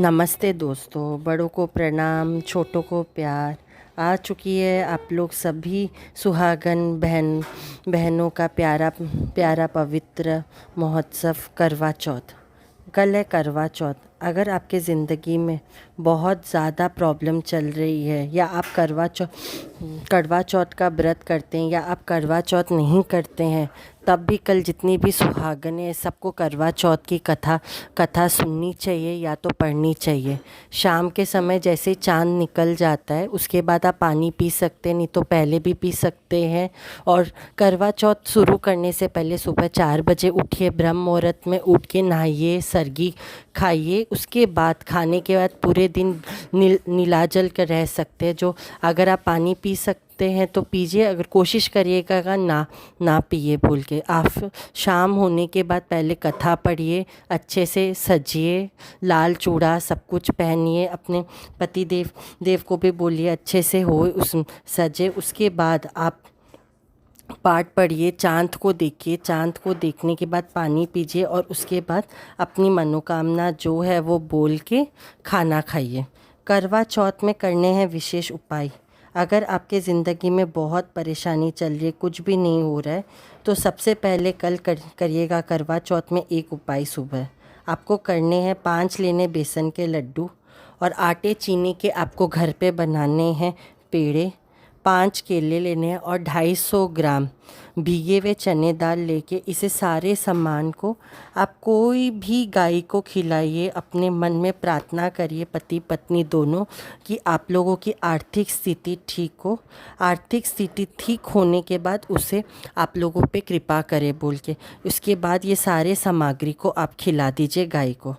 नमस्ते दोस्तों, बड़ों को प्रणाम, छोटों को प्यार। आ चुकी है आप लोग सभी सुहागन बहनों का प्यारा प्यारा पवित्र महोत्सव करवा चौथ। कल है करवा चौथ। अगर आपके ज़िंदगी में बहुत ज़्यादा प्रॉब्लम चल रही है या आप करवा चौथ का व्रत करते हैं या आप करवा चौथ नहीं करते हैं, तब भी कल जितनी भी सुहागनें हैं सबको करवा चौथ की कथा सुननी चाहिए या तो पढ़नी चाहिए। शाम के समय जैसे चांद निकल जाता है उसके बाद आप पानी पी सकते हैं, नहीं तो पहले भी पी सकते हैं। और करवा चौथ शुरू करने से पहले सुबह 4 बजे उठिए, ब्रह्म मुहूर्त में उठ के नहाइए, सरगी खाइए। उसके बाद खाने के बाद पूरे दिन नीलाजल कर रह सकते हैं। जो अगर आप पानी पी सकते हैं तो पीजिए, अगर कोशिश करिएगा ना पिए भूल के। आप शाम होने के बाद पहले कथा पढ़िए, अच्छे से सजिए, लाल चूड़ा सब कुछ पहनिए, अपने पति देव को भी बोलिए अच्छे से हो उस सजे। उसके बाद आप पाठ पढ़िए, चाँद को देखिए, चाँद को देखने के बाद पानी पीजिए और उसके बाद अपनी मनोकामना जो है वो बोल के खाना खाइए। करवा चौथ में करने हैं विशेष उपाय। अगर आपके ज़िंदगी में बहुत परेशानी चल रही है, कुछ भी नहीं हो रहा है, तो सबसे पहले कल करिएगा करवा चौथ में एक उपाय। सुबह आपको करने हैं 5 लेने बेसन के लड्डू और आटे चीनी के आपको घर पे बनाने हैं पेड़े। 5 केले लेने हैं और 250 ग्राम भीगे हुए चने दाल लेके इसे सारे सामान को आप कोई भी गाय को खिलाइए। अपने मन में प्रार्थना करिए पति पत्नी दोनों कि आप लोगों की आर्थिक स्थिति ठीक हो। आर्थिक स्थिति ठीक होने के बाद उसे आप लोगों पे कृपा करे बोल के उसके बाद ये सारे सामग्री को आप खिला दीजिए गाय को।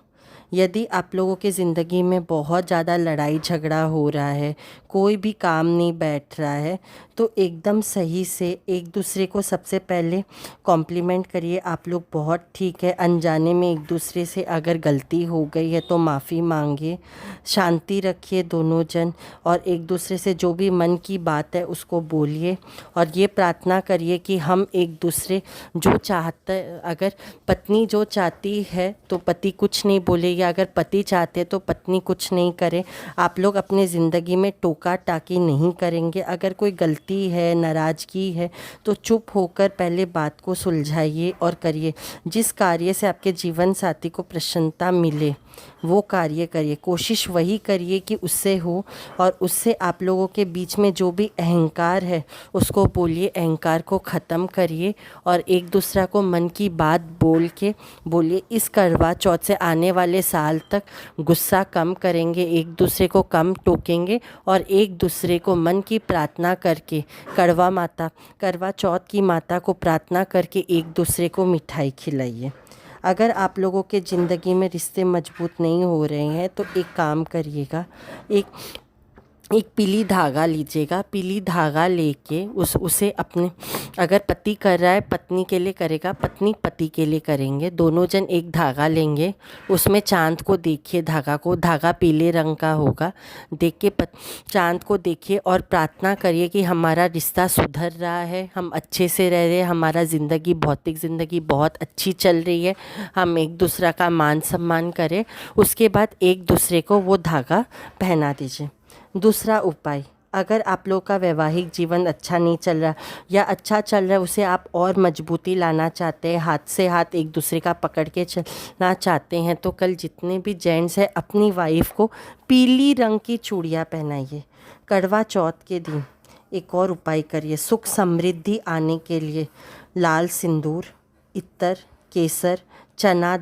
यदि आप लोगों के ज़िंदगी में बहुत ज़्यादा लड़ाई झगड़ा हो रहा है, कोई भी काम नहीं बैठ रहा है, तो एकदम सही से एक दूसरे को सबसे पहले कॉम्प्लीमेंट करिए, आप लोग बहुत ठीक है। अनजाने में एक दूसरे से अगर गलती हो गई है तो माफ़ी मांगिए। शांति रखिए दोनों जन और एक दूसरे से जो भी मन की बात है उसको बोलिए और ये प्रार्थना करिए कि हम एक दूसरे जो चाहते, अगर पत्नी जो चाहती है तो पति कुछ नहीं बोले, या अगर पति चाहते हैं तो पत्नी कुछ नहीं करे। आप लोग अपने ज़िंदगी में टोका टाकी नहीं करेंगे। अगर कोई गलती है, नाराज़गी है, तो चुप होकर पहले बात को सुलझाइए और करिए। जिस कार्य से आपके जीवन साथी को प्रसन्नता मिले वो कार्य करिए। कोशिश वही करिए कि उससे हो और उससे आप लोगों के बीच में जो भी अहंकार है उसको बोलिए, अहंकार को ख़त्म करिए और एक दूसरा को मन की बात बोल के बोलिए। इस करवा चौथ से आने वाले साल तक गुस्सा कम करेंगे, एक दूसरे को कम टोकेंगे और एक दूसरे को मन की प्रार्थना करके करवा चौथ की माता को प्रार्थना करके एक दूसरे को मिठाई खिलाइए। अगर आप लोगों के ज़िंदगी में रिश्ते मजबूत नहीं हो रहे हैं तो एक काम करिएगा, एक पीली धागा लीजिएगा। पीली धागा लेके उसे अपने, अगर पति कर रहा है पत्नी के लिए करेगा, पत्नी पति के लिए करेंगे, दोनों जन एक धागा लेंगे। उसमें चाँद को देखिए, धागा पीले रंग का होगा। देख के चाँद को देखिए और प्रार्थना करिए कि हमारा रिश्ता सुधर रहा है, हम अच्छे से रह रहे हैं, हमारा भौतिक ज़िंदगी बहुत अच्छी चल रही है, हम एक दूसरा का मान सम्मान करें। उसके बाद एक दूसरे को वो धागा पहना दीजिए। दूसरा उपाय, अगर आप लोग का वैवाहिक जीवन अच्छा नहीं चल रहा या अच्छा चल रहा है, उसे आप और मजबूती लाना चाहते हैं, हाथ से हाथ एक दूसरे का पकड़ के चलना चाहते हैं, तो कल जितने भी जेंट्स हैं अपनी वाइफ को पीली रंग की चूड़ियाँ पहनाइए। करवा चौथ के दिन एक और उपाय करिए, सुख समृद्धि आने के लिए लाल सिंदूर, इत्र, केसर, चना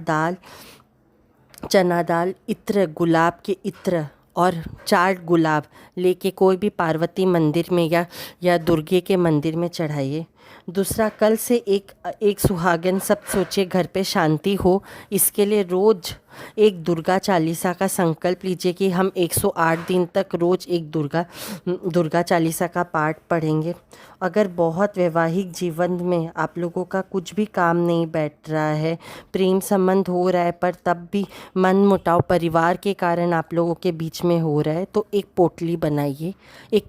दाल, इत्र, गुलाब के इत्र और 4 गुलाब लेके कोई भी पार्वती मंदिर में या दुर्गे के मंदिर में चढ़ाइए। दूसरा, कल से एक सुहागन सब सोचे घर पे शांति हो, इसके लिए रोज़ एक दुर्गा चालीसा का संकल्प लीजिए कि हम 108 दिन तक रोज़ एक दुर्गा चालीसा का पाठ पढ़ेंगे। अगर बहुत वैवाहिक जीवन में आप लोगों का कुछ भी काम नहीं बैठ रहा है, प्रेम संबंध हो रहा है पर तब भी मन मुटाव परिवार के कारण आप लोगों के बीच में हो रहा है, तो एक पोटली बनाइए। एक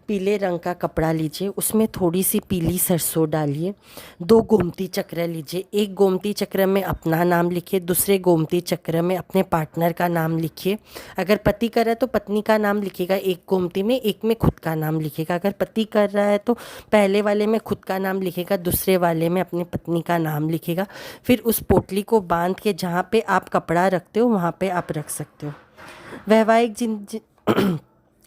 पीले रंग का कपड़ा लीजिए, उसमें थोड़ी सी पीली काली सरसों डालिए, 2 गोमती चक्र लीजिए। एक गोमती चक्र में अपना नाम लिखिए, दूसरे गोमती चक्र में अपने पार्टनर का नाम लिखिए। अगर पति कर रहा है तो पत्नी का नाम लिखिएगा एक गोमती में, एक में खुद का नाम लिखिएगा। अगर पति कर रहा है तो पहले वाले में खुद का नाम लिखेगा, दूसरे वाले में अपनी पत्नी का नाम लिखेगा। फिर उस पोटली को बांध के जहाँ पे आप कपड़ा रखते हो वहाँ पे आप रख सकते हो।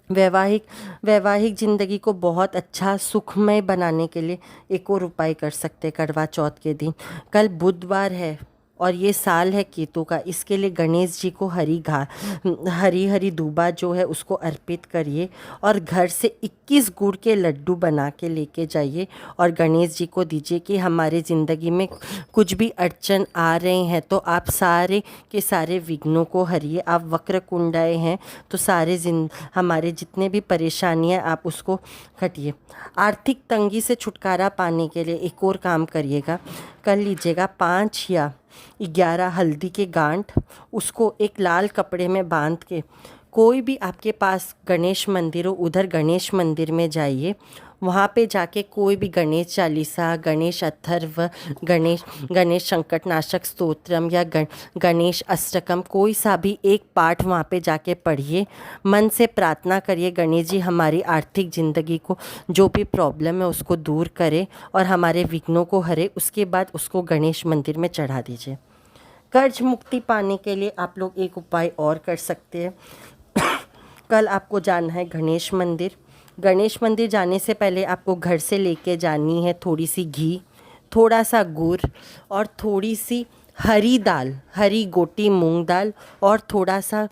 वैवाहिक वैवाहिक ज़िंदगी को बहुत अच्छा सुखमय बनाने के लिए एक और उपाय कर सकते हैं करवा चौथ के दिन। कल बुधवार है और ये साल है केतु का, इसके लिए गणेश जी को हरी हरी दूबा जो है उसको अर्पित करिए और घर से 21 गुड़ के लड्डू बना के लेके जाइए और गणेश जी को दीजिए कि हमारे ज़िंदगी में कुछ भी अड़चन आ रहे हैं तो आप सारे के सारे विघ्नों को हरिए। आप वक्र कुंडाए हैं तो हमारे जितने भी परेशानियां आप उसको हटिए। आर्थिक तंगी से छुटकारा पाने के लिए एक और काम करिएगा, कर लीजिएगा 5 या 11 हल्दी के गांठ, उसको एक लाल कपड़े में बांध के कोई भी आपके पास गणेश मंदिर हो उधर गणेश मंदिर में जाइए। वहाँ पे जाके कोई भी गणेश चालीसा, गणेश अथर्व, गणेश संकटनाशक स्तोत्रम या गणेश अष्टकम कोई सा भी एक पाठ वहाँ पे जाके पढ़िए। मन से प्रार्थना करिए गणेश जी हमारी आर्थिक ज़िंदगी को जो भी प्रॉब्लम है उसको दूर करे और हमारे विघ्नों को हरे। उसके बाद उसको गणेश मंदिर में चढ़ा दीजिए। कर्ज मुक्ति पाने के लिए आप लोग एक उपाय और कर सकते हैं। कल आपको जाना है गणेश मंदिर। गणेश मंदिर जाने से पहले आपको घर से लेके जानी है थोड़ी सी घी, थोड़ा सा गुड़ और थोड़ी सी हरी दाल, हरी गोटी मूंग दाल और थोड़ा सा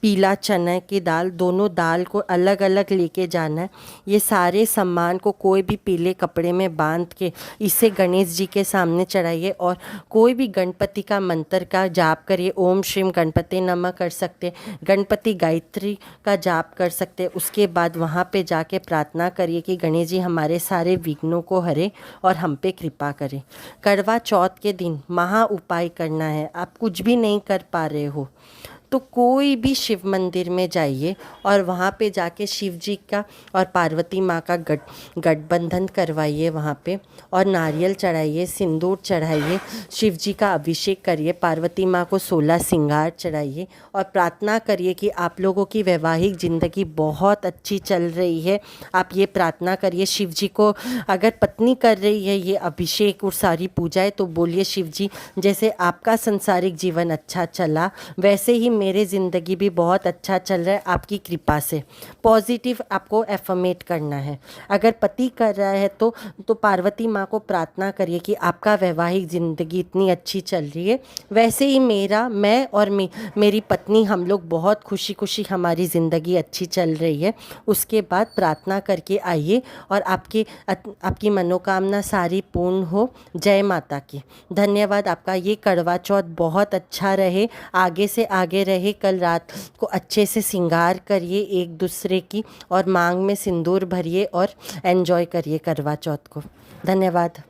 पीला चने की दाल, दोनों दाल को अलग अलग लेके जाना है। ये सारे सामान को कोई भी पीले कपड़े में बांध के इसे गणेश जी के सामने चढ़ाइए और कोई भी गणपति का मंत्र का जाप करिए। ओम श्रीम गणपति नमः कर सकते, गणपति गायत्री का जाप कर सकते। उसके बाद वहाँ पे जाके प्रार्थना करिए कि गणेश जी हमारे सारे विघ्नों को हरे और हम पे कृपा करें। करवा चौथ के दिन महा उपाय करना है। आप कुछ भी नहीं कर पा रहे हो तो कोई भी शिव मंदिर में जाइए और वहाँ पे जाके शिव जी का और पार्वती माँ का गठबंधन करवाइए वहाँ पे और नारियल चढ़ाइए, सिंदूर चढ़ाइए, शिव जी का अभिषेक करिए, पार्वती माँ को 16 श्रृंगार चढ़ाइए और प्रार्थना करिए कि आप लोगों की वैवाहिक ज़िंदगी बहुत अच्छी चल रही है। आप ये प्रार्थना करिए शिव जी को। अगर पत्नी कर रही है ये अभिषेक और सारी पूजाएँ तो बोलिए शिव जी जैसे आपका संसारिक जीवन अच्छा चला वैसे ही मेरे ज़िंदगी भी बहुत अच्छा चल रहा है आपकी कृपा से। पॉजिटिव आपको एफर्मेट करना है। अगर पति कर रहा है तो पार्वती माँ को प्रार्थना करिए कि आपका वैवाहिक ज़िंदगी इतनी अच्छी चल रही है वैसे ही मैं और मेरी पत्नी हम लोग बहुत खुशी खुशी हमारी ज़िंदगी अच्छी चल रही है। उसके बाद प्रार्थना करके आइए और आपकी मनोकामना सारी पूर्ण हो। जय माता की। धन्यवाद आपका। ये करवा चौथ बहुत अच्छा रहे, आगे से आगे रहे। कल रात को अच्छे से श्रृंगार करिए एक दूसरे की और मांग में सिंदूर भरिए और एंजॉय करिए करवा चौथ को। धन्यवाद।